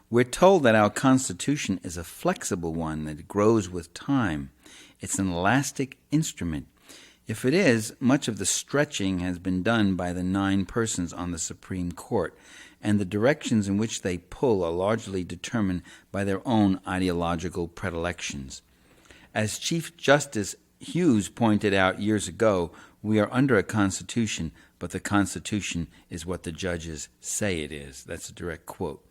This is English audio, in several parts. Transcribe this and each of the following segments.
We're told that our Constitution is a flexible one that grows with time. It's an elastic instrument. If it is, much of the stretching has been done by the 9 persons on the Supreme Court, and the directions in which they pull are largely determined by their own ideological predilections. As Chief Justice Hughes pointed out years ago, we are under a Constitution, but the Constitution is what the judges say it is. That's a direct quote.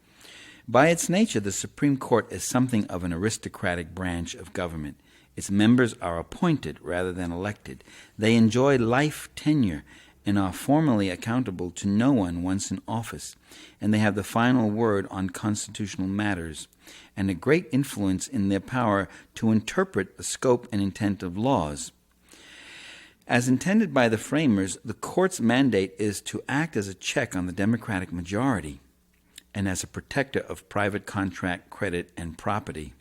By its nature, the Supreme Court is something of an aristocratic branch of government. Its members are appointed rather than elected. They enjoy life tenure and are formally accountable to no one once in office, and they have the final word on constitutional matters and a great influence in their power to interpret the scope and intent of laws. As intended by the framers, the court's mandate is to act as a check on the Democratic majority and as a protector of private contract credit and property.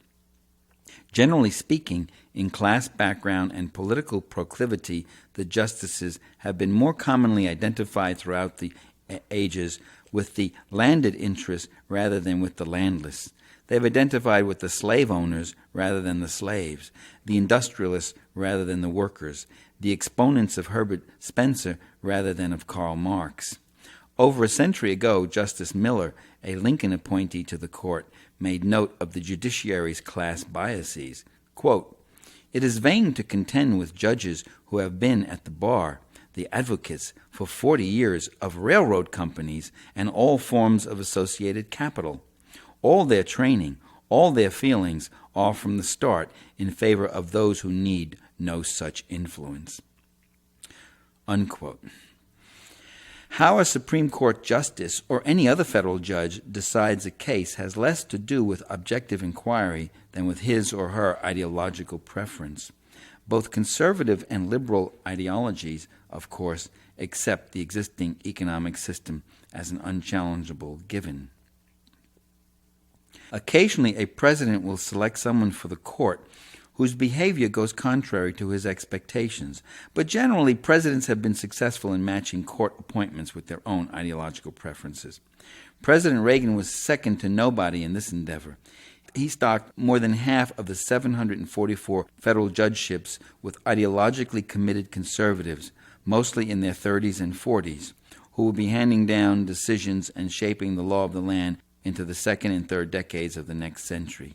Generally speaking, in class background and political proclivity, the justices have been more commonly identified throughout the ages with the landed interest rather than with the landless. They've identified with the slave owners rather than the slaves, the industrialists rather than the workers, the exponents of Herbert Spencer rather than of Karl Marx. Over a century ago, Justice Miller, a Lincoln appointee to the court, made note of the judiciary's class biases. Quote, "It is vain to contend with judges who have been at the bar, the advocates for 40 years of railroad companies and all forms of associated capital. All their training, all their feelings are from the start in favor of those who need no such influence." Unquote. How a Supreme Court justice or any other federal judge decides a case has less to do with objective inquiry than with his or her ideological preference. Both conservative and liberal ideologies, of course, accept the existing economic system as an unchallengeable given. Occasionally, a president will select someone for the court whose behavior goes contrary to his expectations, but generally presidents have been successful in matching court appointments with their own ideological preferences. President Reagan was second to nobody in this endeavor. He stocked more than half of the 744 federal judgeships with ideologically committed conservatives, mostly in their 30s and 40s, who will be handing down decisions and shaping the law of the land into the second and third decades of the next century.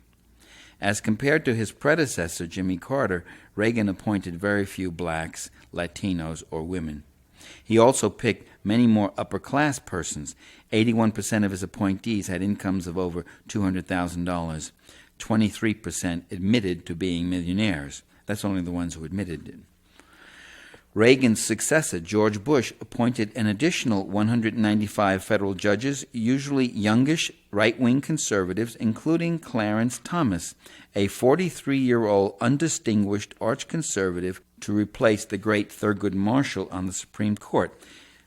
As compared to his predecessor, Jimmy Carter, Reagan appointed very few blacks, Latinos, or women. He also picked many more upper-class persons. 81% of his appointees had incomes of over $200,000. 23% admitted to being millionaires. That's only the ones who admitted it. Reagan's successor, George Bush, appointed an additional 195 federal judges, usually youngish right-wing conservatives, including Clarence Thomas, a 43-year-old undistinguished arch-conservative, to replace the great Thurgood Marshall on the Supreme Court.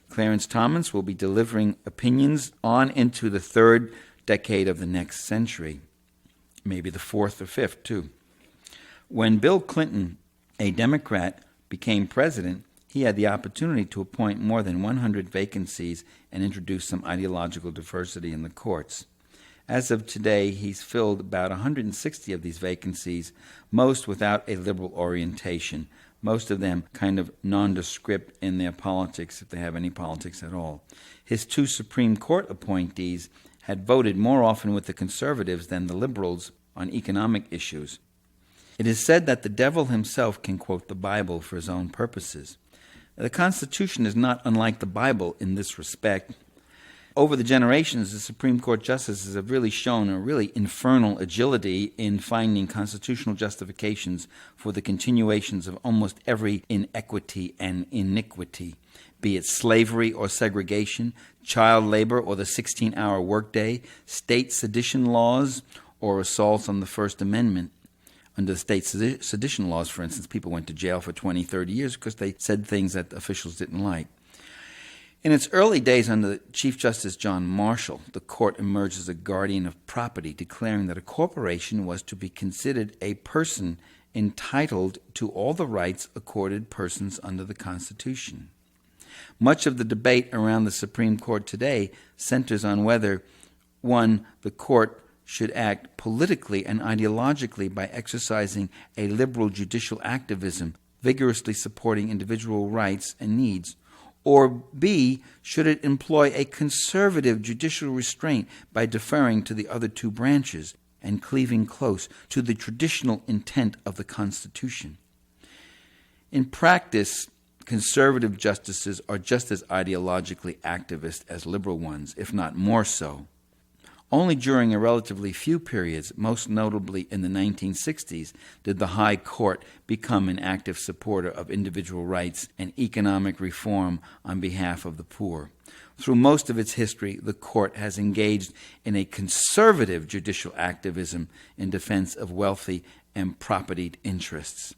Clarence Thomas will be delivering opinions on into the third decade of the next century, maybe the fourth or fifth, too. When Bill Clinton, a Democrat, became president, he had the opportunity to appoint more than 100 vacancies and introduce some ideological diversity in the courts. As of today, he's filled about 160 of these vacancies, most without a liberal orientation, most of them kind of nondescript in their politics, if they have any politics at all. His 2 Supreme Court appointees had voted more often with the conservatives than the liberals on economic issues. It is said that the devil himself can quote the Bible for his own purposes. The Constitution is not unlike the Bible in this respect. Over the generations, the Supreme Court justices have really shown a really infernal agility in finding constitutional justifications for the continuations of almost every inequity and iniquity, be it slavery or segregation, child labor or the 16-hour workday, state sedition laws, or assaults on the First Amendment. Under the state sedition laws, for instance, people went to jail for 20, 30 years because they said things that officials didn't like. In its early days under Chief Justice John Marshall, the court emerged as a guardian of property, declaring that a corporation was to be considered a person entitled to all the rights accorded persons under the Constitution. Much of the debate around the Supreme Court today centers on whether, 1, the court should act politically and ideologically by exercising a liberal judicial activism, vigorously supporting individual rights and needs? Or B, should it employ a conservative judicial restraint by deferring to the other two branches and cleaving close to the traditional intent of the Constitution? In practice, conservative justices are just as ideologically activist as liberal ones, if not more so. Only during a relatively few periods, most notably in the 1960s, did the High Court become an active supporter of individual rights and economic reform on behalf of the poor. Through most of its history, the court has engaged in a conservative judicial activism in defense of wealthy and propertied interests.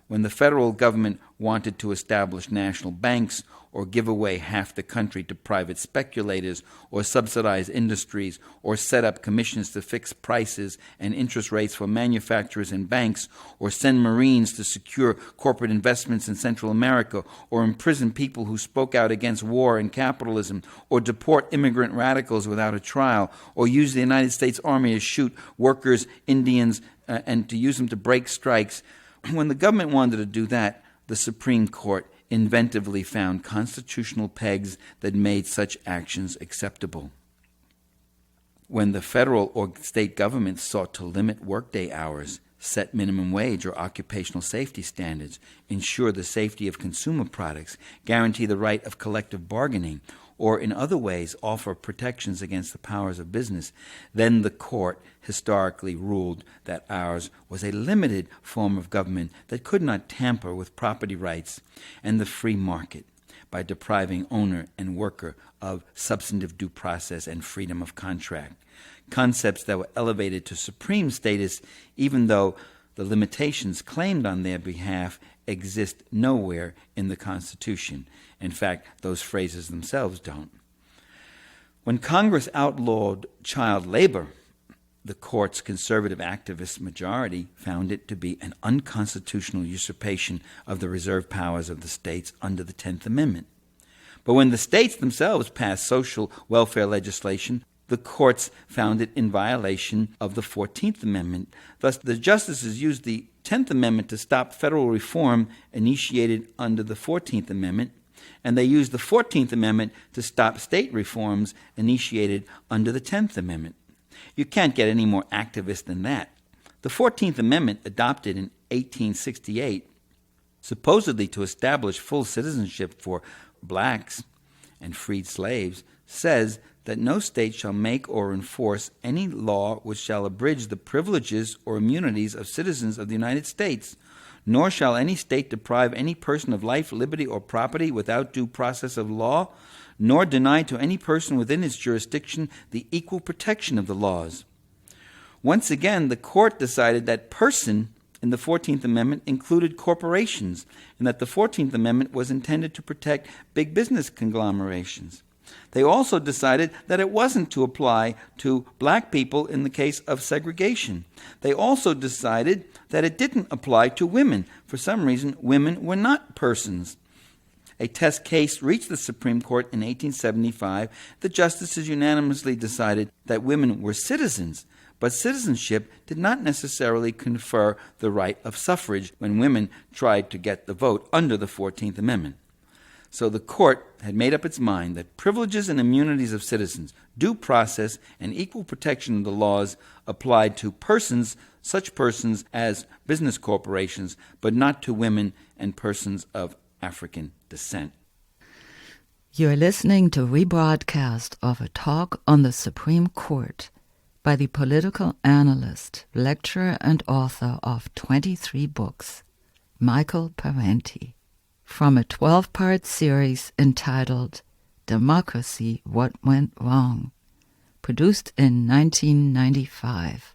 When the federal government wanted to establish national banks or give away half the country to private speculators or subsidize industries or set up commissions to fix prices and interest rates for manufacturers and banks or send Marines to secure corporate investments in Central America or imprison people who spoke out against war and capitalism or deport immigrant radicals without a trial or use the United States Army to shoot workers, Indians, and to use them to break strikes, when the government wanted to do that, the Supreme Court inventively found constitutional pegs that made such actions acceptable. When the federal or state governments sought to limit workday hours, set minimum wage or occupational safety standards, ensure the safety of consumer products, guarantee the right of collective bargaining, or in other ways offer protections against the powers of business, then the court historically ruled that ours was a limited form of government that could not tamper with property rights and the free market by depriving owner and worker of substantive due process and freedom of contract, concepts that were elevated to supreme status even though the limitations claimed on their behalf exist nowhere in the Constitution. In fact, those phrases themselves don't. When Congress outlawed child labor, the court's conservative activist majority found it to be an unconstitutional usurpation of the reserved powers of the states under the 10th Amendment. But when the states themselves passed social welfare legislation, the courts found it in violation of the 14th Amendment. Thus, the justices used the 10th Amendment to stop federal reform initiated under the 14th Amendment, and they used the 14th Amendment to stop state reforms initiated under the 10th Amendment. You can't get any more activist than that. The 14th Amendment, adopted in 1868, supposedly to establish full citizenship for blacks and freed slaves, says that no state shall make or enforce any law which shall abridge the privileges or immunities of citizens of the United States, nor shall any state deprive any person of life, liberty, or property without due process of law, nor deny to any person within its jurisdiction the equal protection of the laws. Once again, the court decided that person in the 14th Amendment included corporations, and that the 14th Amendment was intended to protect big business conglomerations. They also decided that it wasn't to apply to black people in the case of segregation. They also decided that it didn't apply to women. For some reason, women were not persons. A test case reached the Supreme Court in 1875. The justices unanimously decided that women were citizens, but citizenship did not necessarily confer the right of suffrage when women tried to get the vote under the 14th Amendment. So the court had made up its mind that privileges and immunities of citizens, due process, and equal protection of the laws applied to persons, such persons as business corporations, but not to women and persons of African descent. You're listening to rebroadcast of a talk on the Supreme Court by the political analyst, lecturer, and author of 23 books, Michael Parenti, from a 12-part series entitled Democracy, What Went Wrong, produced in 1995.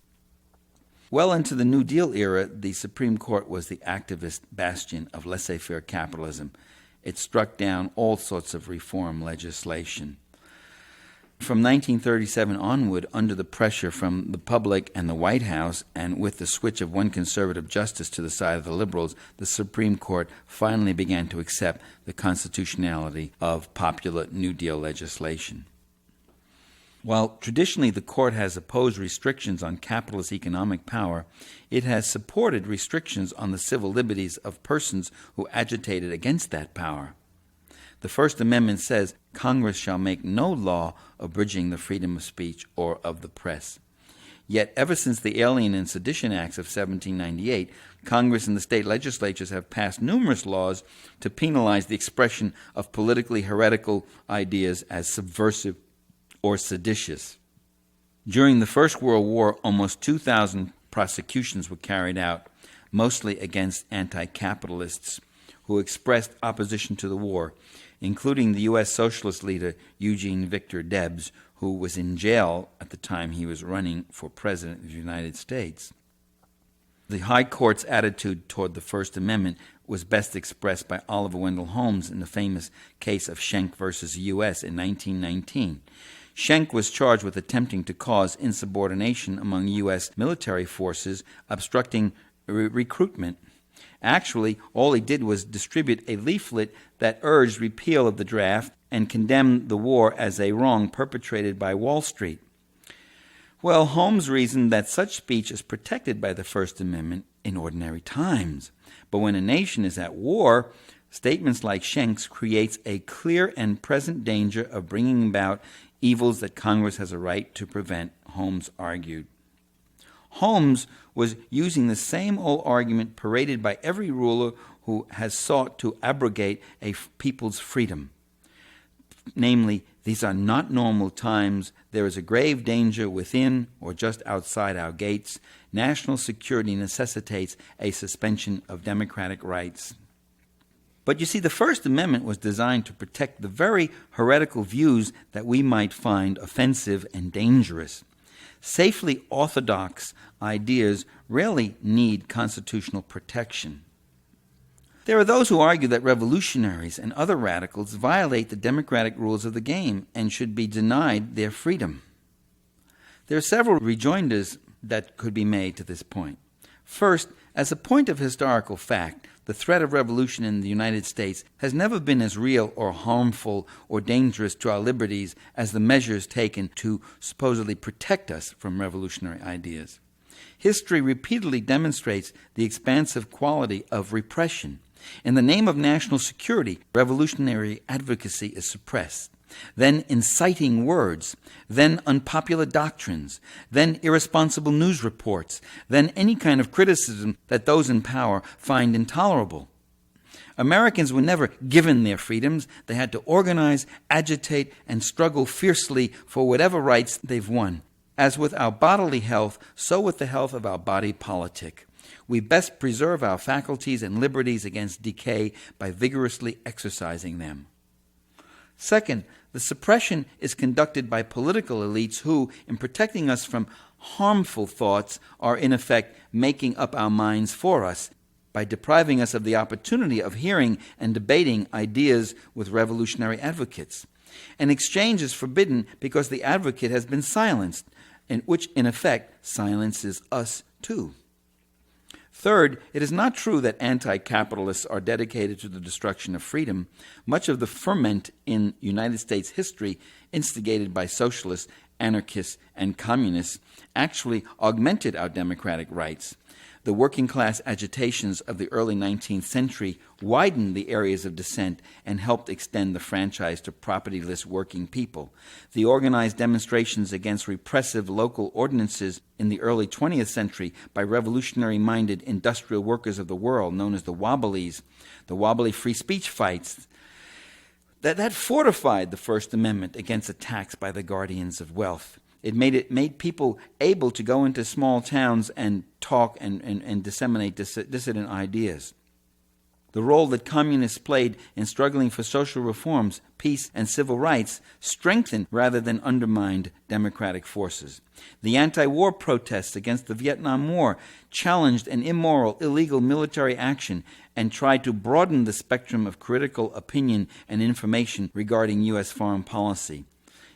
Well into the New Deal era, the Supreme Court was the activist bastion of laissez-faire capitalism. It struck down all sorts of reform legislation. From 1937 onward, under the pressure from the public and the White House, and with the switch of one conservative justice to the side of the liberals, the Supreme Court finally began to accept the constitutionality of popular New Deal legislation. While traditionally the court has opposed restrictions on capitalist economic power, it has supported restrictions on the civil liberties of persons who agitated against that power. The First Amendment says Congress shall make no law abridging the freedom of speech or of the press. Yet ever since the Alien and Sedition Acts of 1798, Congress and the state legislatures have passed numerous laws to penalize the expression of politically heretical ideas as subversive or seditious. During the First World War, almost 2,000 prosecutions were carried out, mostly against anti-capitalists who expressed opposition to the war, including the U.S. socialist leader Eugene Victor Debs, who was in jail at the time he was running for president of the United States. The High Court's attitude toward the First Amendment was best expressed by Oliver Wendell Holmes in the famous case of Schenck versus U.S. in 1919. Schenck was charged with attempting to cause insubordination among U.S. military forces, obstructing recruitment. Actually, all he did was distribute a leaflet that urged repeal of the draft and condemned the war as a wrong perpetrated by Wall Street. Well, Holmes reasoned that such speech is protected by the First Amendment in ordinary times. But when a nation is at war, statements like Schenck's creates a clear and present danger of bringing about evils that Congress has a right to prevent, Holmes argued. Holmes was using the same old argument paraded by every ruler who has sought to abrogate a people's freedom. Namely, these are not normal times. There is a grave danger within or just outside our gates. National security necessitates a suspension of democratic rights. But you see, the First Amendment was designed to protect the very heretical views that we might find offensive and dangerous. Safely orthodox ideas rarely need constitutional protection. There are those who argue that revolutionaries and other radicals violate the democratic rules of the game and should be denied their freedom. There are several rejoinders that could be made to this point. First, as a point of historical fact, the threat of revolution in the United States has never been as real or harmful or dangerous to our liberties as the measures taken to supposedly protect us from revolutionary ideas. History repeatedly demonstrates the expansive quality of repression. In the name of national security, revolutionary advocacy is suppressed. Then inciting words, then unpopular doctrines, then irresponsible news reports, then any kind of criticism that those in power find intolerable. Americans were never given their freedoms. They had to organize, agitate, and struggle fiercely for whatever rights they've won. As with our bodily health, so with the health of our body politic. We best preserve our faculties and liberties against decay by vigorously exercising them. Second, the suppression is conducted by political elites who, in protecting us from harmful thoughts, are in effect making up our minds for us by depriving us of the opportunity of hearing and debating ideas with revolutionary advocates. An exchange is forbidden because the advocate has been silenced, and which in effect silences us too. Third, it is not true that anti-capitalists are dedicated to the destruction of freedom. Much of the ferment in United States history, instigated by socialists, anarchists, and communists, actually augmented our democratic rights. The working class agitations of the early 19th century widened the areas of dissent and helped extend the franchise to propertyless working people. The organized demonstrations against repressive local ordinances in the early 20th century by revolutionary-minded industrial workers of the world, known as the Wobblies, the Wobbly free speech fights, that fortified the First Amendment against attacks by the guardians of wealth. It made people able to go into small towns and talk and disseminate dissident ideas. The role that communists played in struggling for social reforms, peace, and civil rights strengthened rather than undermined democratic forces. The anti-war protests against the Vietnam War challenged an immoral, illegal military action and tried to broaden the spectrum of critical opinion and information regarding U.S. foreign policy.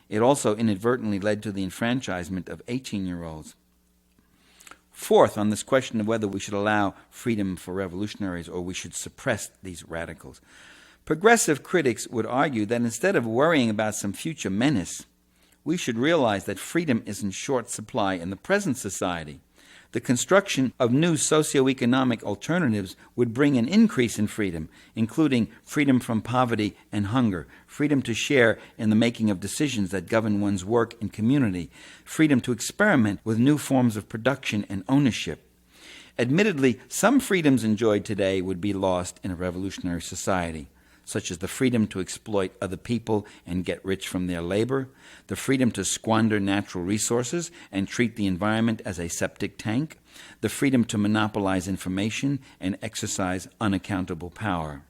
It also inadvertently led to the enfranchisement of 18-year-olds. Fourth, on this question of whether we should allow freedom for revolutionaries or we should suppress these radicals, progressive critics would argue that instead of worrying about some future menace, We should realize that freedom is in short supply in the present society. The construction of new socioeconomic alternatives would bring an increase in freedom, including freedom from poverty and hunger, freedom to share in the making of decisions that govern one's work and community, freedom to experiment with new forms of production and ownership. Admittedly, some freedoms enjoyed today would be lost in a revolutionary society, such as the freedom to exploit other people and get rich from their labor, the freedom to squander natural resources and treat the environment as a septic tank, the freedom to monopolize information and exercise unaccountable power.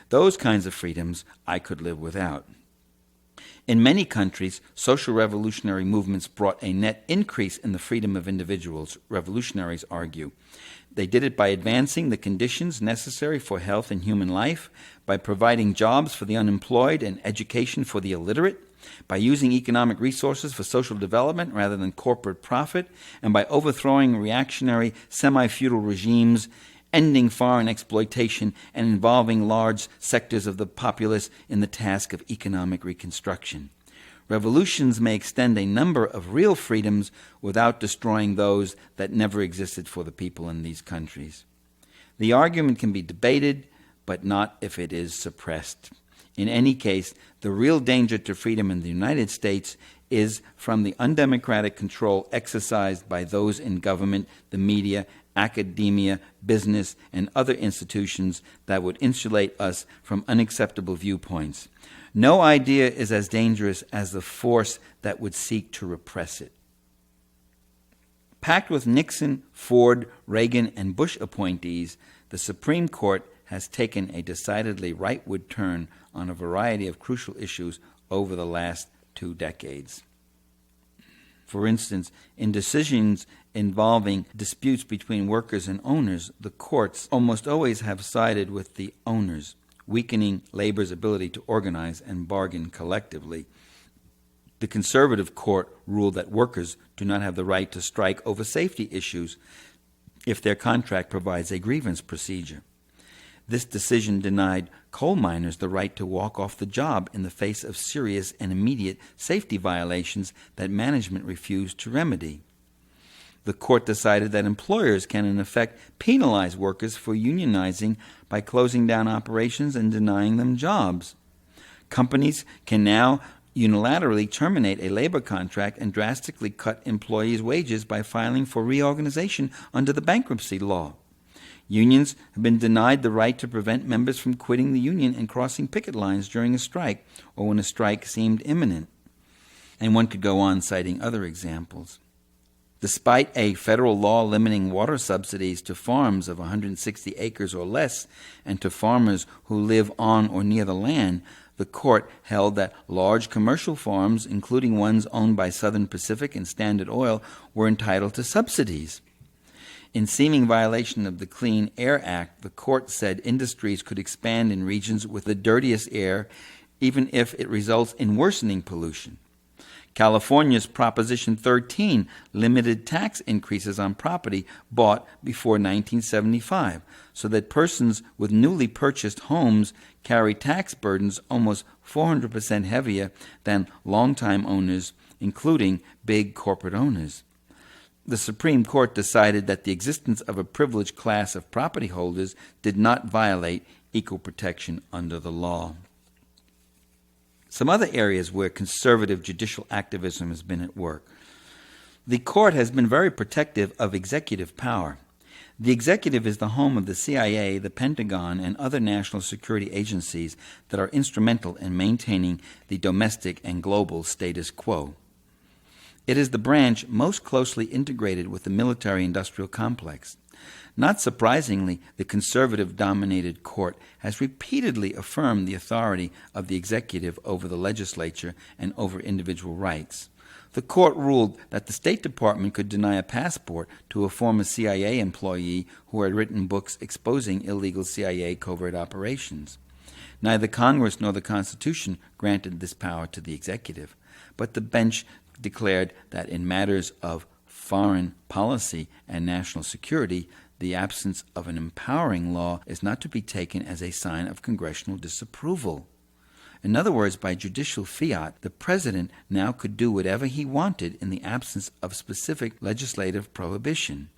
Those kinds of freedoms I could live without. In many countries, social revolutionary movements brought a net increase in the freedom of individuals, revolutionaries argue. They did it by advancing the conditions necessary for health and human life, by providing jobs for the unemployed and education for the illiterate, by using economic resources for social development rather than corporate profit, and by overthrowing reactionary semi-feudal regimes, ending foreign exploitation, and involving large sectors of the populace in the task of economic reconstruction. Revolutions may extend a number of real freedoms without destroying those that never existed for the people in these countries. The argument can be debated, but not if it is suppressed. In any case, the real danger to freedom in the United States is from the undemocratic control exercised by those in government, the media, academia, business, and other institutions that would insulate us from unacceptable viewpoints. No idea is as dangerous as the force that would seek to repress it. Packed with Nixon, Ford, Reagan, and Bush appointees, the Supreme Court has taken a decidedly rightward turn on a variety of crucial issues over the last 2 decades. For instance, in decisions involving disputes between workers and owners, the courts almost always have sided with the owners, weakening labor's ability to organize and bargain collectively. The conservative court ruled that workers do not have the right to strike over safety issues if their contract provides a grievance procedure. This decision denied coal miners the right to walk off the job in the face of serious and immediate safety violations that management refused to remedy. The court decided that employers can, in effect, penalize workers for unionizing by closing down operations and denying them jobs. Companies can now unilaterally terminate a labor contract and drastically cut employees' wages by filing for reorganization under the bankruptcy law. Unions have been denied the right to prevent members from quitting the union and crossing picket lines during a strike or when a strike seemed imminent. And one could go on citing other examples. Despite a federal law limiting water subsidies to farms of 160 acres or less and to farmers who live on or near the land, the court held that large commercial farms, including ones owned by Southern Pacific and Standard Oil, were entitled to subsidies. In seeming violation of the Clean Air Act, the court said industries could expand in regions with the dirtiest air, even if it results in worsening pollution. California's Proposition 13 limited tax increases on property bought before 1975, so that persons with newly purchased homes carry tax burdens almost 400% heavier than longtime owners, including big corporate owners. The Supreme Court decided that the existence of a privileged class of property holders did not violate equal protection under the law. Some other areas where conservative judicial activism has been at work. The court has been very protective of executive power. The executive is the home of the CIA, the Pentagon, and other national security agencies that are instrumental in maintaining the domestic and global status quo. It is the branch most closely integrated with the military-industrial complex. Not surprisingly, the conservative-dominated court has repeatedly affirmed the authority of the executive over the legislature and over individual rights. The court ruled that the State Department could deny a passport to a former CIA employee who had written books exposing illegal CIA covert operations. Neither Congress nor the Constitution granted this power to the executive, but the bench declared that in matters of foreign policy and national security, the absence of an empowering law is not to be taken as a sign of congressional disapproval. In other words, by judicial fiat, the president now could do whatever he wanted in the absence of specific legislative prohibition.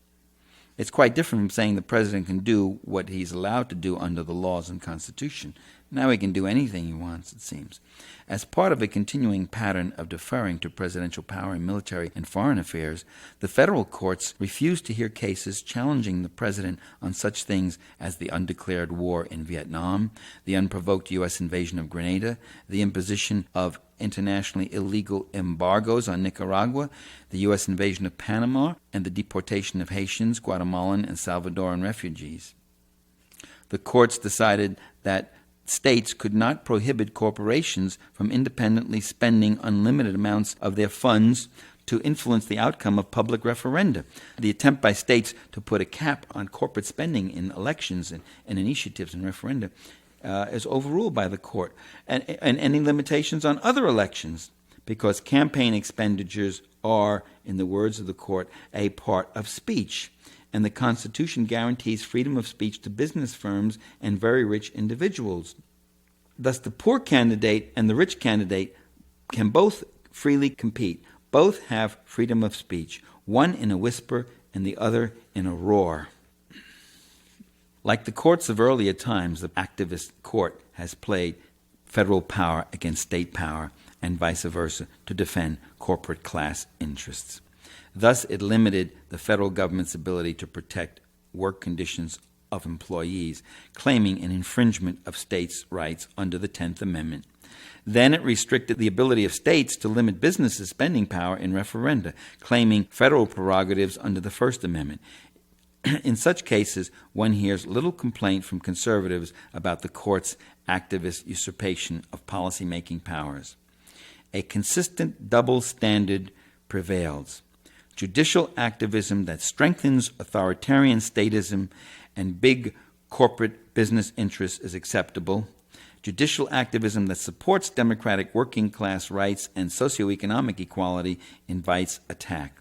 It's quite different from saying the president can do what he's allowed to do under the laws and Constitution. Now he can do anything he wants, it seems. As part of a continuing pattern of deferring to presidential power in military and foreign affairs, the federal courts refused to hear cases challenging the president on such things as the undeclared war in Vietnam, the unprovoked U.S. invasion of Grenada, the imposition of internationally illegal embargoes on Nicaragua, the U.S. invasion of Panama, and the deportation of Haitians, Guatemalan, and Salvadoran refugees. The courts decided that states could not prohibit corporations from independently spending unlimited amounts of their funds to influence the outcome of public referenda. The attempt by states to put a cap on corporate spending in elections and initiatives and referenda is overruled by the court, and any limitations on other elections, because campaign expenditures are, in the words of the court, a part of speech. And the Constitution guarantees freedom of speech to business firms and very rich individuals. Thus, the poor candidate and the rich candidate can both freely compete. Both have freedom of speech, one in a whisper and the other in a roar. Like the courts of earlier times, the activist court has played federal power against state power and vice versa to defend corporate class interests. Thus, it limited the federal government's ability to protect work conditions of employees, claiming an infringement of states' rights under the 10th Amendment. Then it restricted the ability of states to limit businesses' spending power in referenda, claiming federal prerogatives under the First Amendment. In such cases, one hears little complaint from conservatives about the court's activist usurpation of policymaking powers. A consistent double standard prevails. Judicial activism that strengthens authoritarian statism and big corporate business interests is acceptable. Judicial activism that supports democratic working class rights and socioeconomic equality invites attack.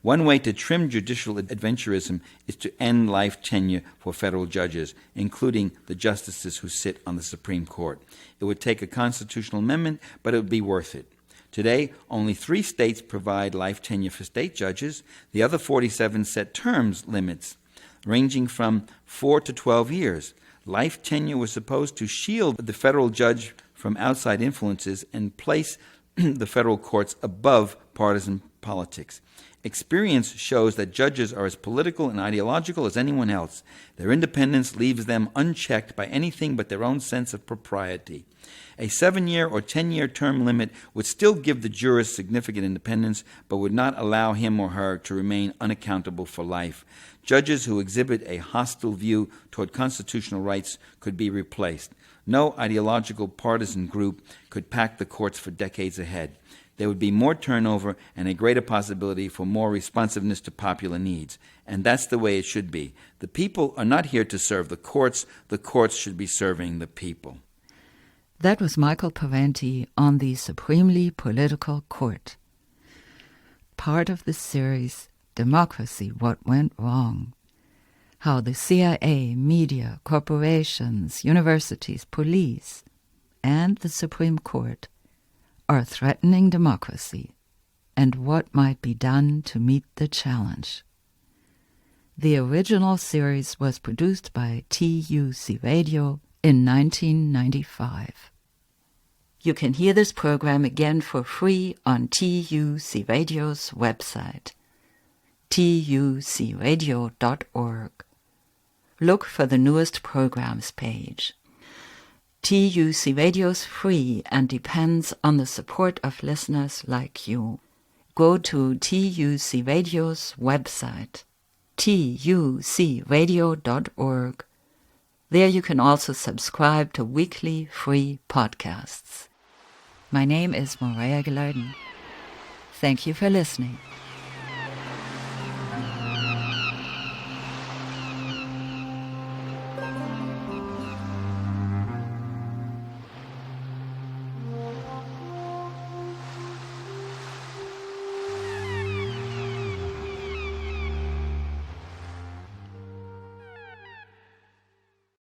One way to trim judicial adventurism is to end life tenure for federal judges, including the justices who sit on the Supreme Court. It would take a constitutional amendment, but it would be worth it. Today, only 3 states provide life tenure for state judges. The other 47 set terms limits, ranging from 4 to 12 years. Life tenure was supposed to shield the federal judge from outside influences and place the federal courts above partisan politics. Experience shows that judges are as political and ideological as anyone else. Their independence leaves them unchecked by anything but their own sense of propriety. A 7-year or 10-year term limit would still give the jurist significant independence, but would not allow him or her to remain unaccountable for life. Judges who exhibit a hostile view toward constitutional rights could be replaced. No ideological partisan group could pack the courts for decades ahead. There would be more turnover and a greater possibility for more responsiveness to popular needs. And that's the way it should be. The people are not here to serve the courts should be serving the people. That was Michael Parenti on the Supremely Political Court. Part of the series, Democracy, What Went Wrong. How the CIA, media, corporations, universities, police, and the Supreme Court are threatening democracy, and what might be done to meet the challenge. The original series was produced by TUC Radio in 1995. You can hear this program again for free on TUC Radio's website, tucradio.org. Look for the newest programs page. TUC Radio's free and depends on the support of listeners like you. Go to TUC Radio's website, tucradio.org. There you can also subscribe to weekly free podcasts. My name is Maria Gelarden. Thank you for listening.